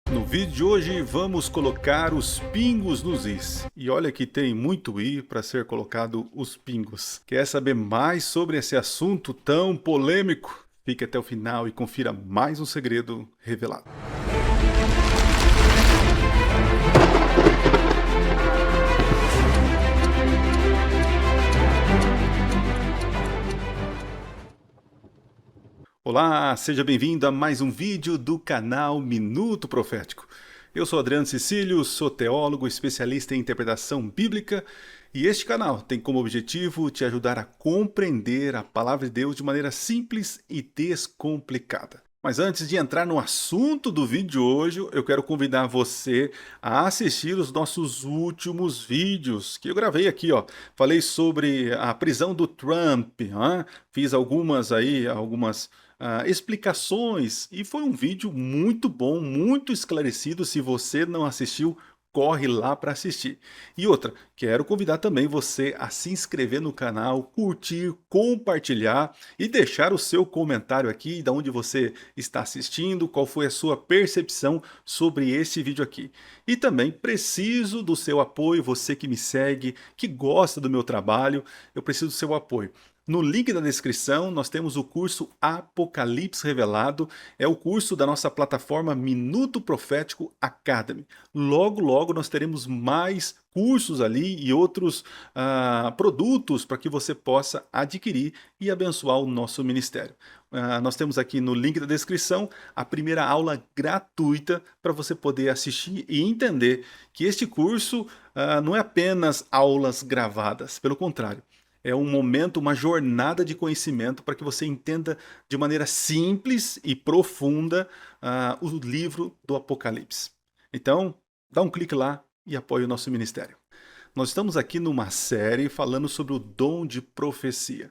No vídeo de hoje vamos colocar os pingos nos is. E olha que tem muito i para ser colocado os pingos. Quer saber mais sobre esse assunto tão polêmico? Fique até o final e confira mais um segredo revelado. Olá, seja bem-vindo a mais um vídeo do canal Minuto Profético. Eu sou Adriano Cecílio, sou teólogo, especialista em interpretação bíblica e este canal tem como objetivo te ajudar a compreender a palavra de Deus de maneira simples e descomplicada. Mas antes de entrar no assunto do vídeo de hoje, eu quero convidar você a assistir os nossos últimos vídeos que eu gravei aqui, ó. Falei sobre a prisão do Trump, fiz algumas explicações e foi um vídeo muito bom, muito esclarecido. Se você não assistiu, corre lá para assistir. E outra, quero convidar também você a se inscrever no canal, curtir, compartilhar e deixar o seu comentário aqui de onde você está assistindo, qual foi a sua percepção sobre esse vídeo aqui. E também preciso do seu apoio, você que me segue, que gosta do meu trabalho, eu preciso do seu apoio. No link da descrição nós temos o curso Apocalipse Revelado, é o curso da nossa plataforma Minuto Profético Academy. Logo, logo nós teremos mais cursos ali e outros produtos para que você possa adquirir e abençoar o nosso ministério. Nós temos aqui no link da descrição a primeira aula gratuita para você poder assistir e entender que este curso não é apenas aulas gravadas, pelo contrário. É um momento, uma jornada de conhecimento para que você entenda de maneira simples e profunda o livro do Apocalipse. Então, dá um clique lá e apoie o nosso ministério. Nós estamos aqui numa série falando sobre o dom de profecia.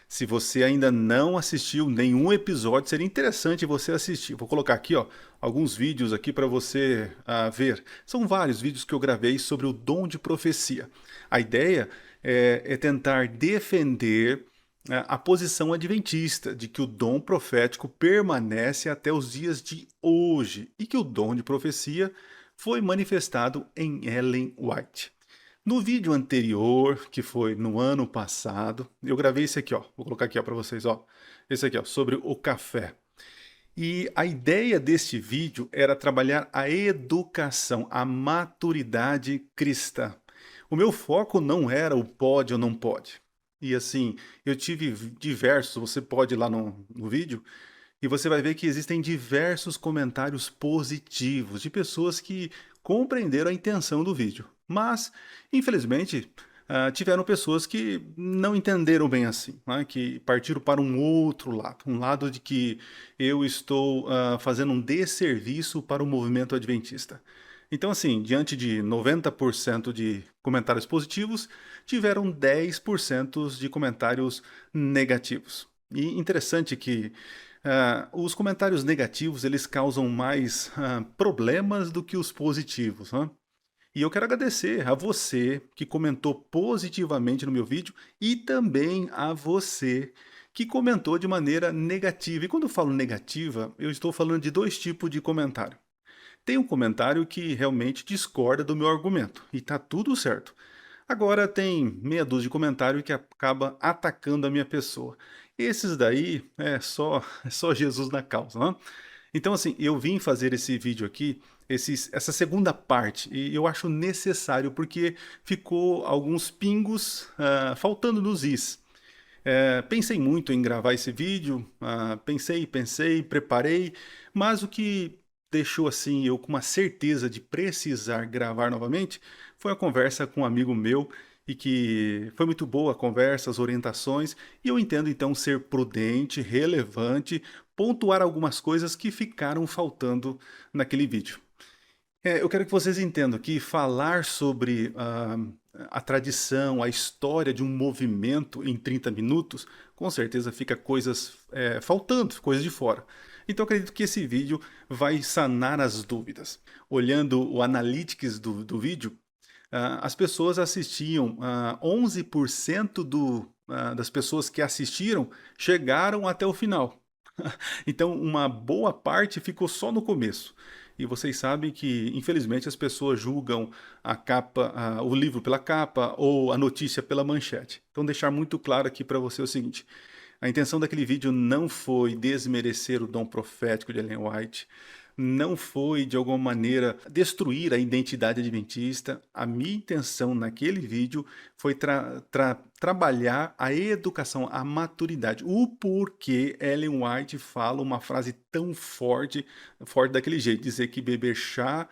Se você ainda não assistiu nenhum episódio, seria interessante você assistir. Vou colocar aqui alguns vídeos aqui para você ver. São vários vídeos que eu gravei sobre o dom de profecia. A ideia é tentar defender a posição adventista de que o dom profético permanece até os dias de hoje e que o dom de profecia foi manifestado em Ellen White. No vídeo anterior, que foi no ano passado, eu gravei esse aqui, vou colocar aqui para vocês, esse aqui, sobre o café. E a ideia deste vídeo era trabalhar a educação, a maturidade cristã. O meu foco não era o pode ou não pode. E assim, eu tive diversos, você pode ir lá no vídeo, e você vai ver que existem diversos comentários positivos de pessoas que compreenderam a intenção do vídeo. Mas, infelizmente, tiveram pessoas que não entenderam bem assim, que partiram para um outro lado. Um lado de que eu estou fazendo um desserviço para o movimento adventista. Então, assim, diante de 90% de comentários positivos, tiveram 10% de comentários negativos. E interessante que os comentários negativos eles causam mais problemas do que os positivos. E eu quero agradecer a você que comentou positivamente no meu vídeo e também a você que comentou de maneira negativa. E quando eu falo negativa, eu estou falando de dois tipos de comentário. Tem um comentário que realmente discorda do meu argumento e tá tudo certo. Agora tem meia dúzia de comentário que acaba atacando a minha pessoa. Esses daí é só Jesus na causa, né? Então assim, eu vim fazer esse vídeo aqui, essa segunda parte, e eu acho necessário porque ficou alguns pingos faltando nos is. Pensei muito em gravar esse vídeo, pensei, preparei, mas o que deixou assim eu com uma certeza de precisar gravar novamente foi a conversa com um amigo meu e que foi muito boa a conversa, as orientações, e eu entendo então ser prudente, relevante, pontuar algumas coisas que ficaram faltando naquele vídeo. Eu quero que vocês entendam que falar sobre a tradição, a história de um movimento em 30 minutos, com certeza fica coisas faltando, coisas de fora. Então eu acredito que esse vídeo vai sanar as dúvidas. Olhando o analytics do vídeo, as pessoas assistiam, 11% das pessoas que assistiram chegaram até o final. Então uma boa parte ficou só no começo. E vocês sabem que, infelizmente, as pessoas julgam a capa, o livro pela capa ou a notícia pela manchete. Então, deixar muito claro aqui para você o seguinte: a intenção daquele vídeo não foi desmerecer o dom profético de Ellen White, não foi de alguma maneira destruir a identidade adventista. A minha intenção naquele vídeo foi trabalhar a educação, a maturidade, o porquê Ellen White fala uma frase tão forte, forte daquele jeito, dizer que beber chá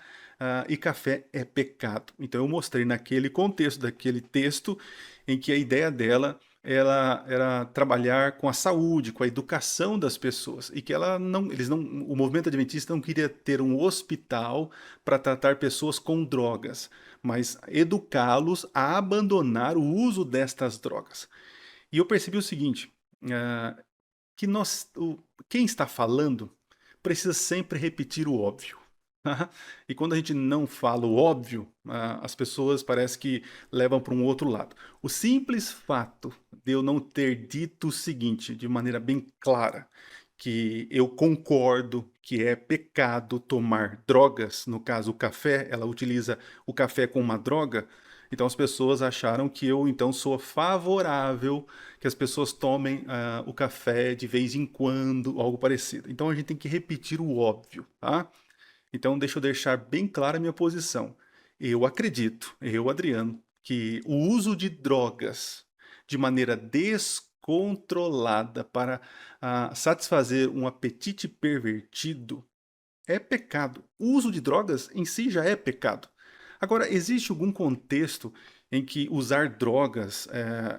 e café é pecado. Então eu mostrei naquele contexto daquele texto em que a ideia dela ela era trabalhar com a saúde, com a educação das pessoas, e que o movimento adventista não queria ter um hospital para tratar pessoas com drogas, mas educá-los a abandonar o uso destas drogas. E eu percebi o seguinte, que quem está falando precisa sempre repetir o óbvio. E quando a gente não fala o óbvio, as pessoas parece que levam para um outro lado. O simples fato de eu não ter dito o seguinte, de maneira bem clara, que eu concordo que é pecado tomar drogas, no caso o café, ela utiliza o café como uma droga, então as pessoas acharam que eu então sou favorável que as pessoas tomem o café de vez em quando, algo parecido. Então a gente tem que repetir o óbvio, tá? Então, deixa eu deixar bem clara a minha posição. Eu acredito, eu, Adriano, que o uso de drogas de maneira descontrolada para satisfazer um apetite pervertido é pecado. O uso de drogas em si já é pecado. Agora, existe algum contexto em que usar drogas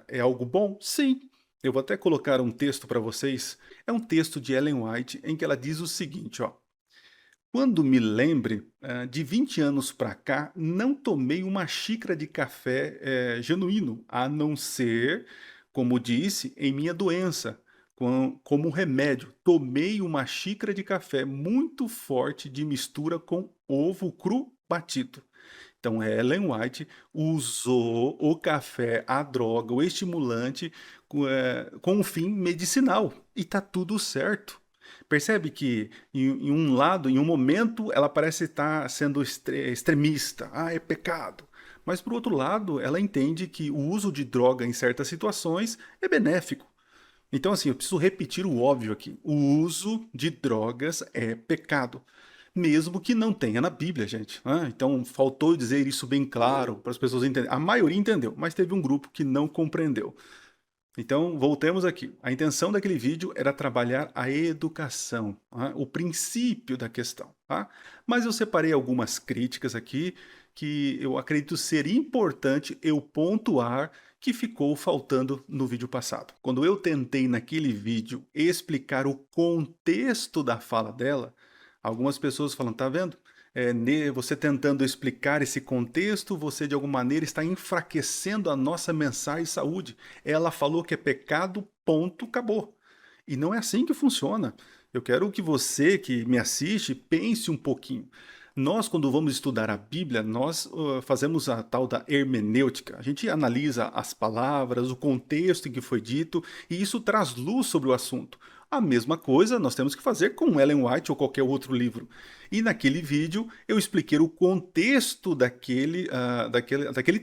é algo bom? Sim. Eu vou até colocar um texto para vocês. É um texto de Ellen White em que ela diz o seguinte, ó. Quando me lembre, de 20 anos para cá, não tomei uma xícara de café genuíno, a não ser, como disse, em minha doença, como remédio. Tomei uma xícara de café muito forte de mistura com ovo cru batido. Então, Ellen White usou o café, a droga, o estimulante com um fim medicinal. E tá tudo certo. Percebe que em um lado, em um momento, ela parece estar sendo extremista. Ah, é pecado. Mas por outro lado, ela entende que o uso de droga em certas situações é benéfico. Então, assim, eu preciso repetir o óbvio aqui. O uso de drogas é pecado. Mesmo que não tenha na Bíblia, gente. Então, faltou dizer isso bem claro para as pessoas entenderem. A maioria entendeu, mas teve um grupo que não compreendeu. Então, voltemos aqui. A intenção daquele vídeo era trabalhar a educação, o princípio da questão. Mas eu separei algumas críticas aqui que eu acredito ser importante eu pontuar que ficou faltando no vídeo passado. Quando eu tentei naquele vídeo explicar o contexto da fala dela, algumas pessoas falam, tá vendo? Você tentando explicar esse contexto, você de alguma maneira está enfraquecendo a nossa mensagem de saúde. Ela falou que é pecado, ponto, acabou. E não é assim que funciona. Eu quero que você que me assiste pense um pouquinho. Nós, quando vamos estudar a Bíblia, nós fazemos a tal da hermenêutica. A gente analisa as palavras, o contexto em que foi dito, e isso traz luz sobre o assunto. A mesma coisa nós temos que fazer com Ellen White ou qualquer outro livro. E naquele vídeo eu expliquei o contexto daquele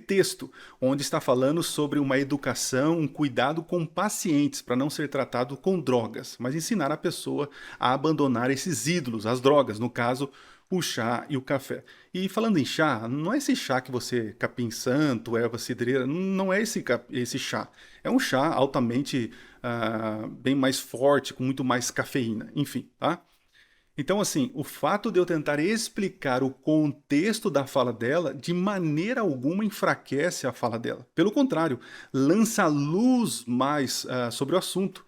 texto, onde está falando sobre uma educação, um cuidado com pacientes, para não ser tratado com drogas, mas ensinar a pessoa a abandonar esses ídolos, as drogas, no caso, o chá e o café. E falando em chá, não é esse chá que você, capim santo, erva cidreira, não é esse chá. É um chá altamente bem mais forte, com muito mais cafeína, enfim, tá? Então, assim, o fato de eu tentar explicar o contexto da fala dela, de maneira alguma enfraquece a fala dela. Pelo contrário, lança luz mais sobre o assunto.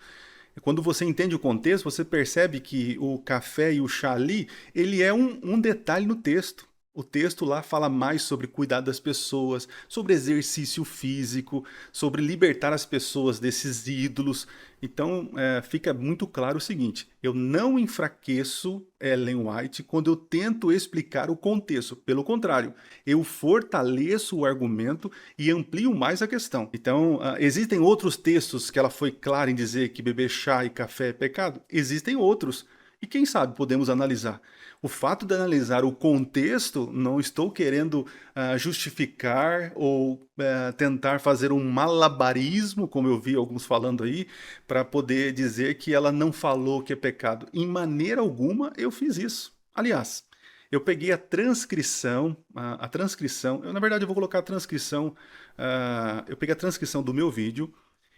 Quando você entende o contexto, você percebe que o café e o chá ali, ele é um detalhe no texto. O texto lá fala mais sobre cuidar das pessoas, sobre exercício físico, sobre libertar as pessoas desses ídolos. Então, fica muito claro o seguinte, eu não enfraqueço Ellen White quando eu tento explicar o contexto. Pelo contrário, eu fortaleço o argumento e amplio mais a questão. Então, existem outros textos que ela foi clara em dizer que beber chá e café é pecado? Existem outros. E quem sabe podemos analisar. O fato de analisar o contexto, não estou querendo justificar ou tentar fazer um malabarismo, como eu vi alguns falando aí, para poder dizer que ela não falou que é pecado. Em maneira alguma eu fiz isso. Aliás, eu peguei a transcrição, na verdade eu vou colocar a transcrição, eu peguei a transcrição do meu vídeo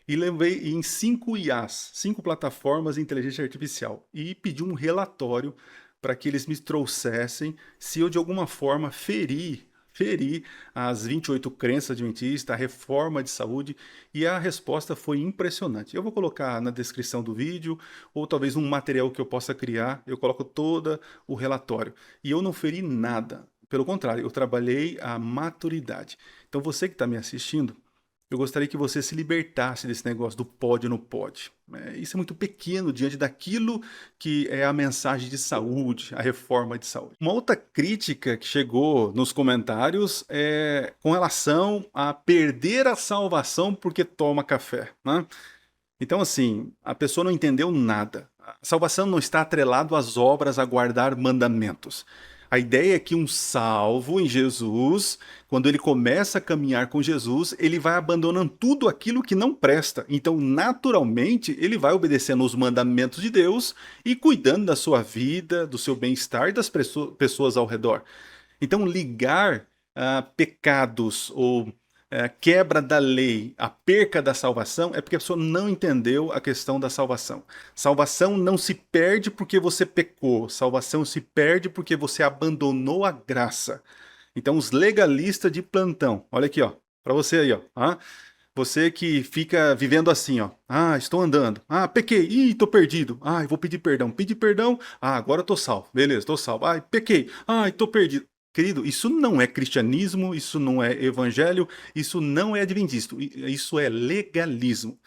e levei em 5 IAs, 5 plataformas de inteligência artificial, e pedi um relatório para que eles me trouxessem se eu de alguma forma feri as 28 crenças adventistas, a reforma de saúde, e a resposta foi impressionante. Eu vou colocar na descrição do vídeo, ou talvez um material que eu possa criar, eu coloco todo o relatório. E eu não feri nada. Pelo contrário, eu trabalhei a maturidade. Então você que está me assistindo, eu gostaria que você se libertasse desse negócio do pode ou não pode. Isso é muito pequeno diante daquilo que é a mensagem de saúde, a reforma de saúde. Uma outra crítica que chegou nos comentários é com relação a perder a salvação porque toma café, né? Então, assim, a pessoa não entendeu nada. A salvação não está atrelado às obras a guardar mandamentos. A ideia é que um salvo em Jesus, quando ele começa a caminhar com Jesus, ele vai abandonando tudo aquilo que não presta. Então, naturalmente, ele vai obedecendo os mandamentos de Deus e cuidando da sua vida, do seu bem-estar e das pessoas ao redor. Então, ligar pecados ou quebra da lei, a perca da salvação, é porque a pessoa não entendeu a questão da salvação. Salvação não se perde porque você pecou, salvação se perde porque você abandonou a graça. Então, os legalistas de plantão, olha aqui, ó, para você aí, ó. Você que fica vivendo assim, ó. Estou andando. Pequei. Ih, tô perdido. Eu vou pedir perdão. Pedi perdão. Agora eu tô salvo. Beleza, tô salvo. Pequei. Tô perdido. Querido, isso não é cristianismo, isso não é evangelho, isso não é adventista, isso é legalismo.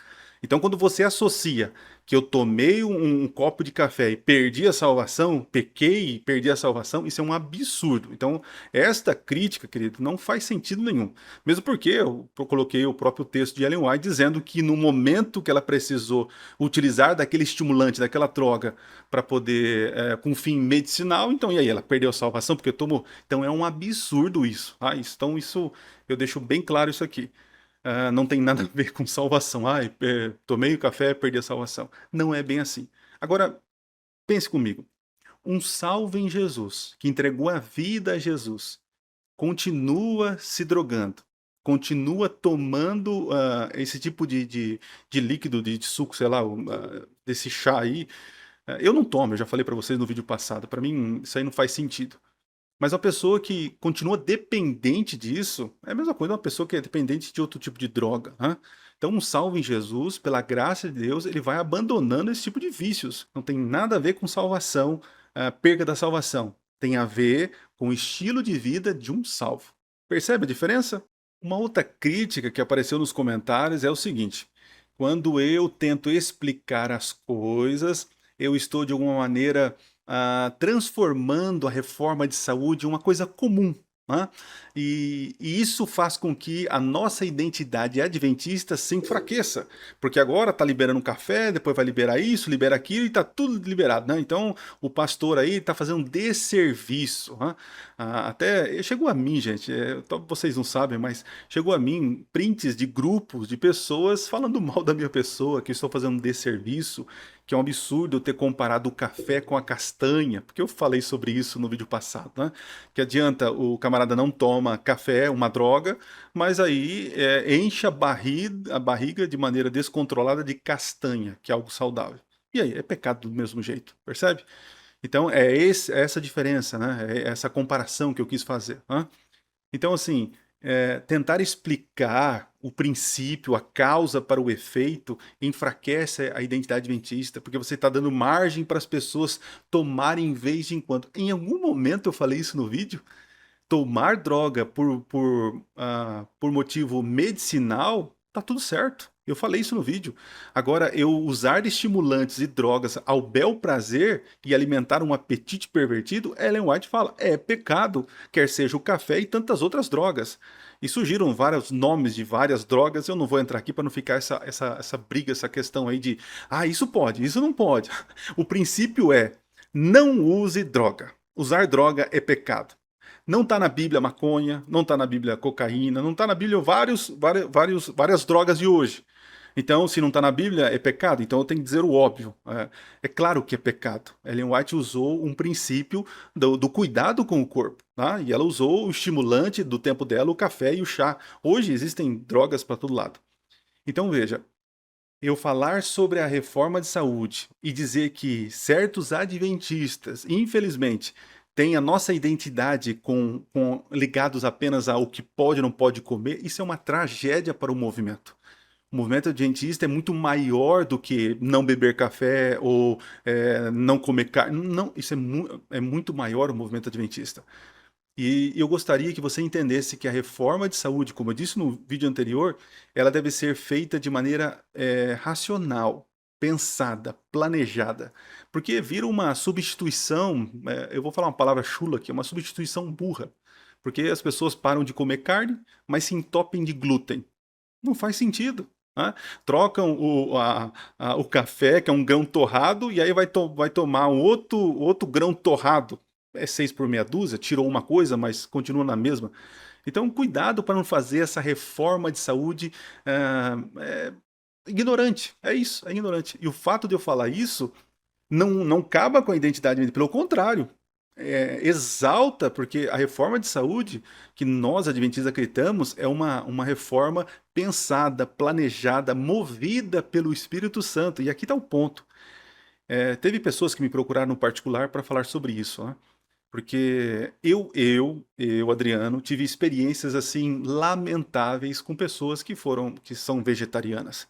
Então, quando você associa que eu tomei um copo de café e perdi a salvação, pequei e perdi a salvação, isso é um absurdo. Então, esta crítica, querido, não faz sentido nenhum. Mesmo porque eu coloquei o próprio texto de Ellen White dizendo que no momento que ela precisou utilizar daquele estimulante, daquela droga, para poder, com fim medicinal, então, e aí, ela perdeu a salvação porque tomou? Então, é um absurdo isso. Então, isso, eu deixo bem claro isso aqui. Não tem nada a ver com salvação. Tomei o café, perdi a salvação. Não é bem assim. Agora, pense comigo. Um salvo em Jesus, que entregou a vida a Jesus, continua se drogando, continua tomando esse tipo de líquido, de suco, sei lá, desse chá aí. Eu não tomo, eu já falei para vocês no vídeo passado. Para mim, isso aí não faz sentido. Mas uma pessoa que continua dependente disso é a mesma coisa de uma pessoa que é dependente de outro tipo de droga, né? Então, um salvo em Jesus, pela graça de Deus, ele vai abandonando esse tipo de vícios. Não tem nada a ver com salvação, perca da salvação. Tem a ver com o estilo de vida de um salvo. Percebe a diferença? Uma outra crítica que apareceu nos comentários é o seguinte: quando eu tento explicar as coisas, eu estou de alguma maneira transformando a reforma de saúde em uma coisa comum, né? E isso faz com que a nossa identidade adventista se enfraqueça, porque agora está liberando café, depois vai liberar isso, libera aquilo e está tudo liberado, né? Então o pastor aí está fazendo um desserviço, né? Até chegou a mim, gente, vocês não sabem, mas chegou a mim prints de grupos de pessoas falando mal da minha pessoa, que estou fazendo um desserviço, que é um absurdo eu ter comparado o café com a castanha, porque eu falei sobre isso no vídeo passado, né? Que adianta o camarada não toma café, uma droga, mas aí enche a barriga de maneira descontrolada de castanha, que é algo saudável. E aí, é pecado do mesmo jeito, percebe? Então é essa diferença, né? É essa comparação que eu quis fazer, né? Então, assim, tentar explicar o princípio, a causa para o efeito, enfraquece a identidade adventista, porque você está dando margem para as pessoas tomarem vez de em quando. Em algum momento eu falei isso no vídeo. Tomar droga por motivo medicinal, tá tudo certo. Eu falei isso no vídeo. Agora, eu usar estimulantes e drogas ao bel prazer e alimentar um apetite pervertido, Ellen White fala, é pecado, quer seja o café e tantas outras drogas. E surgiram vários nomes de várias drogas, eu não vou entrar aqui para não ficar essa briga, essa questão aí de, isso pode, isso não pode. O princípio é, Não use droga. Usar droga é pecado. Não está na Bíblia maconha, não está na Bíblia cocaína, não está na Bíblia várias drogas de hoje. Então, se não está na Bíblia, é pecado. Então, eu tenho que dizer o óbvio. É claro que é pecado. Ellen White usou um princípio do cuidado com o corpo. Tá? E ela usou o estimulante do tempo dela, o café e o chá. Hoje existem drogas para todo lado. Então, veja, eu falar sobre a reforma de saúde e dizer que certos adventistas, infelizmente, têm a nossa identidade ligados apenas ao que pode ou não pode comer, isso é uma tragédia para o movimento. O movimento adventista é muito maior do que não beber café ou não comer carne. Não, isso é muito maior o movimento adventista. E eu gostaria que você entendesse que a reforma de saúde, como eu disse no vídeo anterior, ela deve ser feita de maneira racional, pensada, planejada. Porque vira uma substituição, eu vou falar uma palavra chula aqui, uma substituição burra. Porque as pessoas param de comer carne, mas se entopem de glúten. Não faz sentido. Né? Trocam o café, que é um grão torrado, e aí vai tomar um outro grão torrado. É 6 por meia dúzia, tirou uma coisa, mas continua na mesma. Então, cuidado para não fazer essa reforma de saúde ignorante. É isso, é ignorante. E o fato de eu falar isso não acaba com a identidade, pelo contrário, exalta, porque a reforma de saúde que nós adventistas acreditamos é uma reforma pensada, planejada, movida pelo Espírito Santo. E aqui está o ponto. Teve pessoas que me procuraram no particular para falar sobre isso, né? Porque Adriano, tive experiências assim lamentáveis com pessoas que são vegetarianas.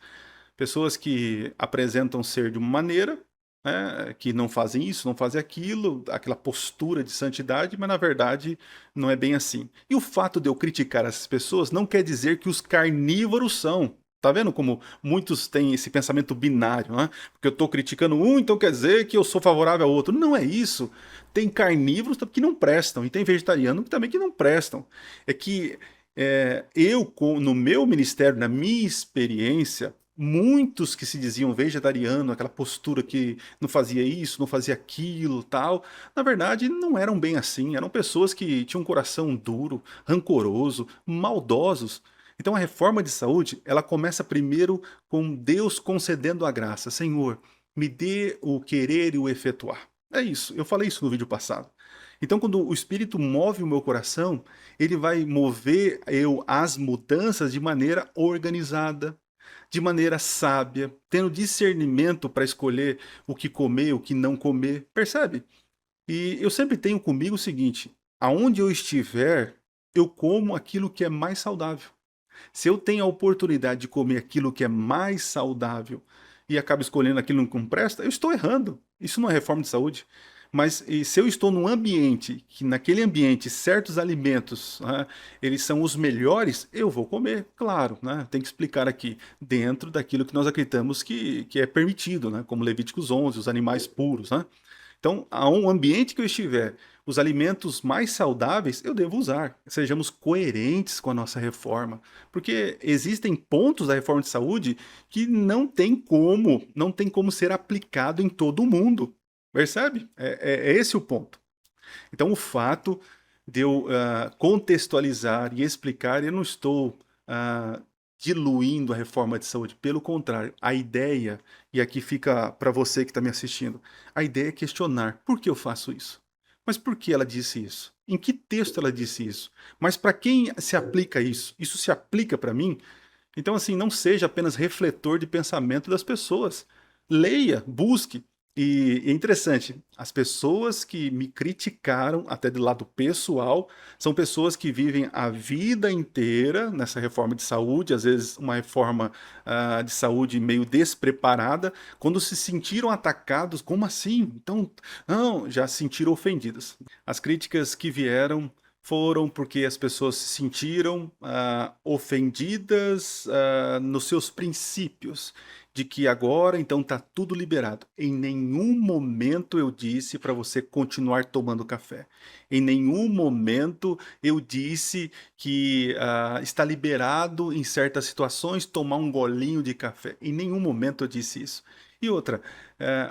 Pessoas que apresentam ser de uma maneira, né, que não fazem isso, não fazem aquilo, aquela postura de santidade, mas na verdade não é bem assim. E o fato de eu criticar essas pessoas não quer dizer que os carnívoros são. Tá vendo como muitos têm esse pensamento binário, né? Porque eu estou criticando um, então quer dizer que eu sou favorável ao outro. Não é isso. Tem carnívoros que não prestam, e tem vegetarianos também que não prestam. É que no meu ministério, na minha experiência, muitos que se diziam vegetariano, aquela postura que não fazia isso, não fazia aquilo, tal, na verdade não eram bem assim, eram pessoas que tinham um coração duro, rancoroso, maldosos. Então a reforma de saúde, ela começa primeiro com Deus concedendo a graça. Senhor, me dê o querer e o efetuar. É isso, eu falei isso no vídeo passado. Então, quando o Espírito move o meu coração, ele vai mover eu às mudanças de maneira organizada, de maneira sábia, tendo discernimento para escolher o que comer, o que não comer, percebe? E eu sempre tenho comigo o seguinte: aonde eu estiver, eu como aquilo que é mais saudável. Se eu tenho a oportunidade de comer aquilo que é mais saudável e acabo escolhendo aquilo que não presta, eu estou errando. Isso não é reforma de saúde. Mas se eu estou num ambiente que naquele ambiente certos alimentos eles são os melhores, eu vou comer, claro, né? Tem que explicar aqui, dentro daquilo que nós acreditamos que é permitido, né? Como Levíticos 11, os animais puros, né? Então, a um ambiente que eu estiver, os alimentos mais saudáveis eu devo usar. Sejamos coerentes com a nossa reforma, porque existem pontos da reforma de saúde que não tem como ser aplicado em todo o mundo. Percebe? É esse o ponto. Então, o fato de eu contextualizar e explicar, eu não estou diluindo a reforma de saúde. Pelo contrário, a ideia, e aqui fica para você que está me assistindo, a ideia é questionar por que eu faço isso. Mas por que ela disse isso? Em que texto ela disse isso? Mas para quem se aplica isso? Isso se aplica para mim? Então, assim, não seja apenas refletor de pensamento das pessoas. Leia, busque. E é interessante, as pessoas que me criticaram, até do lado pessoal, são pessoas que vivem a vida inteira nessa reforma de saúde, às vezes uma reforma de saúde meio despreparada, quando se sentiram atacados, como assim? Então, não, já se sentiram ofendidas. As críticas que vieram foram porque as pessoas se sentiram ofendidas nos seus princípios, de que agora então está tudo liberado. Em nenhum momento eu disse para você continuar tomando café. Em nenhum momento eu disse que está liberado em certas situações tomar um golinho de café. Em nenhum momento eu disse isso. E outra,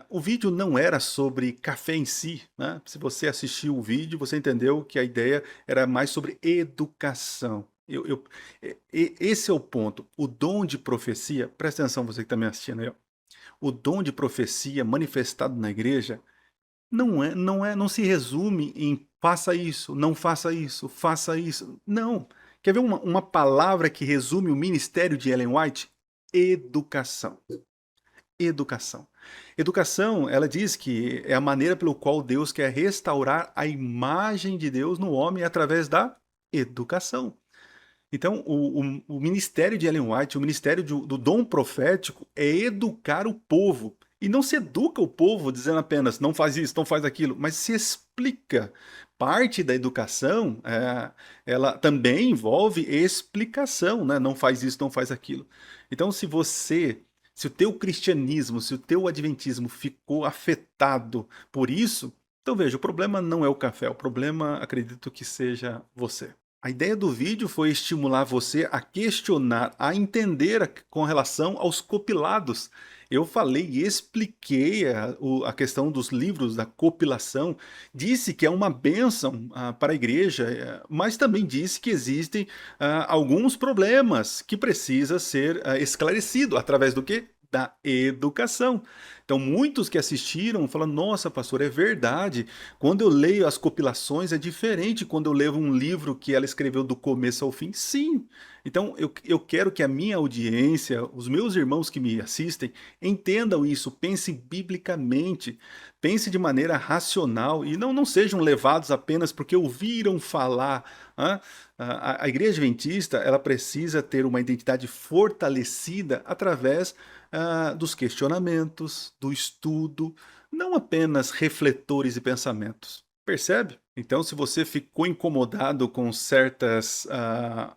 o vídeo não era sobre café em si, né? Se você assistiu o vídeo, você entendeu que a ideia era mais sobre educação. Esse é o ponto. O dom de profecia, presta atenção você que está me assistindo aí, ó. O dom de profecia manifestado na igreja não se resume em faça isso, não faça isso, faça isso. Não. Quer ver uma palavra que resume o ministério de Ellen White? Educação. Educação. Educação, ela diz que é a maneira pelo qual Deus quer restaurar a imagem de Deus no homem através da educação. Então, o ministério de Ellen White, o ministério do dom profético, é educar o povo. E não se educa o povo dizendo apenas não faz isso, não faz aquilo, mas se explica. Parte da educação, ela também envolve explicação, né? Não faz isso, não faz aquilo. Então, se o teu cristianismo, se o teu adventismo ficou afetado por isso, então veja, o problema não é o café, o problema acredito que seja você. A ideia do vídeo foi estimular você a questionar, a entender com relação aos compilados. Eu falei e expliquei a questão dos livros, da compilação, disse que é uma bênção para a igreja, mas também disse que existem alguns problemas que precisa ser esclarecido através do quê? Da educação. Então, muitos que assistiram falam: nossa, pastor, é verdade. Quando eu leio as compilações, é diferente quando eu leio um livro que ela escreveu do começo ao fim. Sim. Então, eu quero que a minha audiência, os meus irmãos que me assistem, entendam isso, pensem biblicamente, pensem de maneira racional e não sejam levados apenas porque ouviram falar. A igreja adventista, ela precisa ter uma identidade fortalecida através dos questionamentos, do estudo, não apenas refletores e pensamentos. Percebe? Então, se você ficou incomodado com certas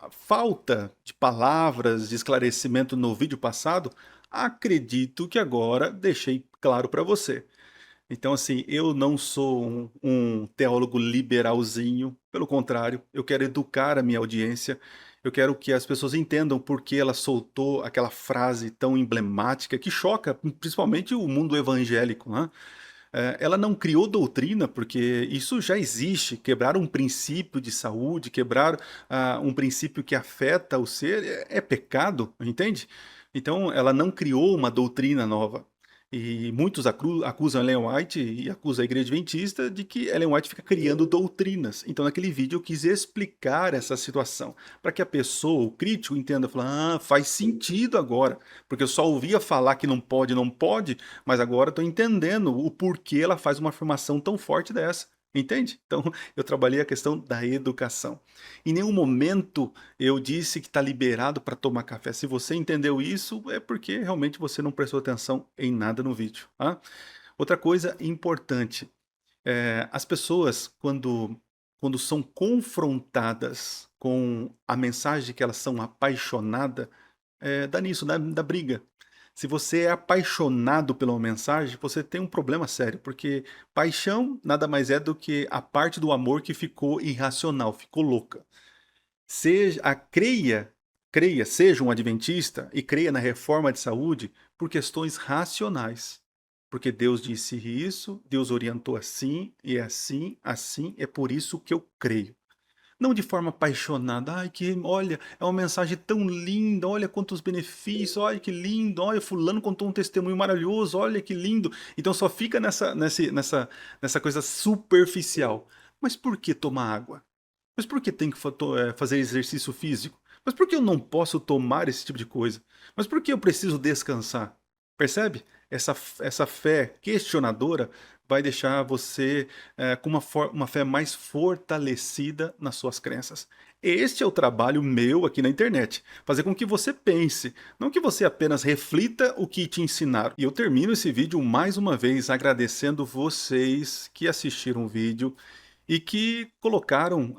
falta de palavras, de esclarecimento no vídeo passado, acredito que agora deixei claro para você. Então, assim, eu não sou um teólogo liberalzinho, pelo contrário, eu quero educar a minha audiência, eu quero que as pessoas entendam por que ela soltou aquela frase tão emblemática que choca principalmente o mundo evangélico, né? Ela não criou doutrina, porque isso já existe. Quebrar um princípio de saúde, quebrar um princípio que afeta o ser, é pecado, entende? Então, ela não criou uma doutrina nova. E muitos acusam Ellen White e acusam a igreja adventista de que Ellen White fica criando doutrinas. Então, naquele vídeo, eu quis explicar essa situação, para que a pessoa, o crítico, entenda, falar, faz sentido agora, porque eu só ouvia falar que não pode, não pode, mas agora estou entendendo o porquê ela faz uma afirmação tão forte dessa. Entende? Então, eu trabalhei a questão da educação. Em nenhum momento eu disse que está liberado para tomar café. Se você entendeu isso, é porque realmente você não prestou atenção em nada no vídeo. Tá? Outra coisa importante, as pessoas, quando são confrontadas com a mensagem de que elas são apaixonadas, dá nisso, dá briga. Se você é apaixonado pela mensagem, você tem um problema sério, porque paixão nada mais é do que a parte do amor que ficou irracional, ficou louca. Creia, seja um adventista e creia na reforma de saúde por questões racionais. Porque Deus disse isso, Deus orientou assim, e é assim, assim, é por isso que eu creio. Não de forma apaixonada. Ai, que olha, é uma mensagem tão linda, olha quantos benefícios, olha que lindo, olha, fulano contou um testemunho maravilhoso, olha que lindo. Então só fica nessa coisa superficial. Mas por que tomar água? Mas por que tem que fazer exercício físico? Mas por que eu não posso tomar esse tipo de coisa? Mas por que eu preciso descansar? Percebe? Essa fé questionadora vai deixar você com uma fé mais fortalecida nas suas crenças. Este é o trabalho meu aqui na internet. Fazer com que você pense, não que você apenas reflita o que te ensinaram. E eu termino esse vídeo mais uma vez agradecendo vocês que assistiram o vídeo e que colocaram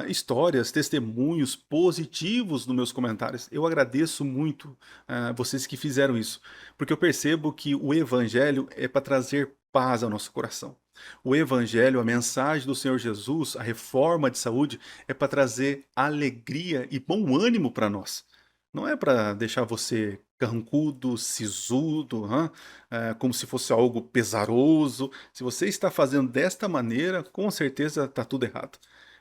histórias, testemunhos positivos nos meus comentários. Eu agradeço muito vocês que fizeram isso, porque eu percebo que o Evangelho é para trazer paz ao nosso coração. O Evangelho, a mensagem do Senhor Jesus, a reforma de saúde, é para trazer alegria e bom ânimo para nós. Não é para deixar você carrancudo, sisudo, como se fosse algo pesaroso. Se você está fazendo desta maneira, com certeza está tudo errado.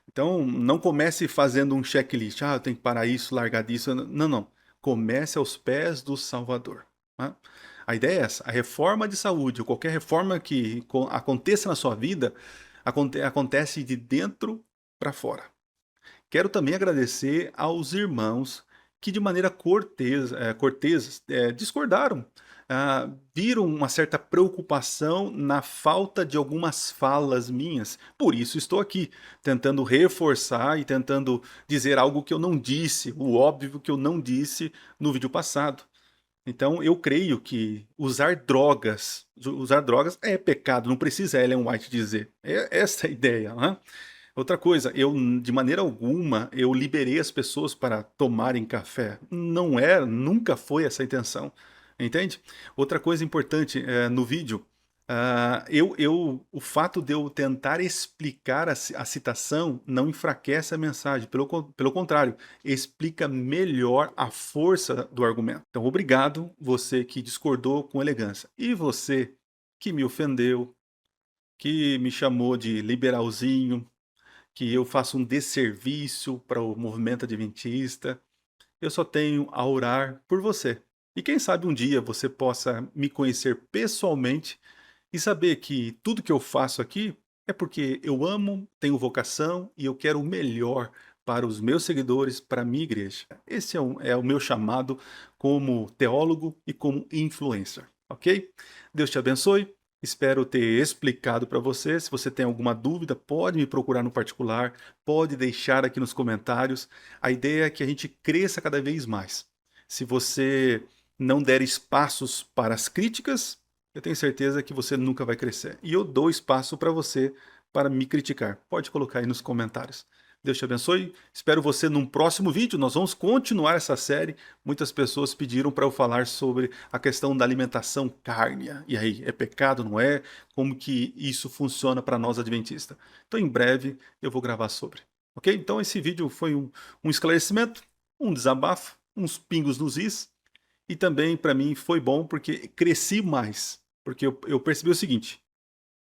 Então, não comece fazendo um checklist. Eu tenho que parar isso, largar disso. Não, não. Comece aos pés do Salvador. Né? A ideia é essa. A reforma de saúde, ou qualquer reforma que aconteça na sua vida, acontece de dentro para fora. Quero também agradecer aos irmãos que de maneira cortês, discordaram. Viram uma certa preocupação na falta de algumas falas minhas. Por isso estou aqui, tentando reforçar e tentando dizer algo que eu não disse, o óbvio que eu não disse no vídeo passado. Então eu creio que usar drogas é pecado, não precisa Ellen White dizer. É essa a ideia, né? Outra coisa, eu de maneira alguma eu liberei as pessoas para tomarem café. Não era, nunca foi essa a intenção, entende? Outra coisa importante no vídeo, o fato de eu tentar explicar a citação não enfraquece a mensagem, pelo contrário, explica melhor a força do argumento. Então, obrigado você que discordou com elegância. E você que me ofendeu, que me chamou de liberalzinho, que eu faço um desserviço para o movimento adventista. Eu só tenho a orar por você. E quem sabe um dia você possa me conhecer pessoalmente e saber que tudo que eu faço aqui é porque eu amo, tenho vocação e eu quero o melhor para os meus seguidores, para a minha igreja. Esse é o meu chamado como teólogo e como influencer, ok? Deus te abençoe. Espero ter explicado para você. Se você tem alguma dúvida, pode me procurar no particular, pode deixar aqui nos comentários. A ideia é que a gente cresça cada vez mais. Se você não der espaços para as críticas, eu tenho certeza que você nunca vai crescer. E eu dou espaço para você para me criticar. Pode colocar aí nos comentários. Deus te abençoe. Espero você num próximo vídeo. Nós vamos continuar essa série. Muitas pessoas pediram para eu falar sobre a questão da alimentação cárnea. E aí, é pecado, não é? Como que isso funciona para nós adventistas? Então, em breve, eu vou gravar sobre. Ok? Então, esse vídeo foi um esclarecimento, um desabafo, uns pingos nos is. E também, para mim, foi bom porque cresci mais. Porque eu percebi o seguinte: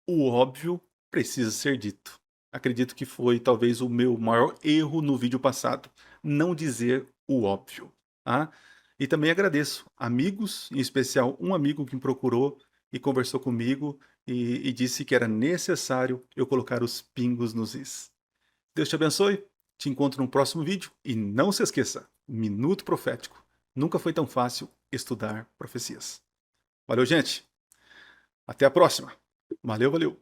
o óbvio precisa ser dito. Acredito que foi talvez o meu maior erro no vídeo passado, não dizer o óbvio. Tá? E também agradeço amigos, em especial um amigo que me procurou e conversou comigo e disse que era necessário eu colocar os pingos nos is. Deus te abençoe, te encontro no próximo vídeo e não se esqueça, Minuto Profético. Nunca foi tão fácil estudar profecias. Valeu, gente! Até a próxima! Valeu, valeu!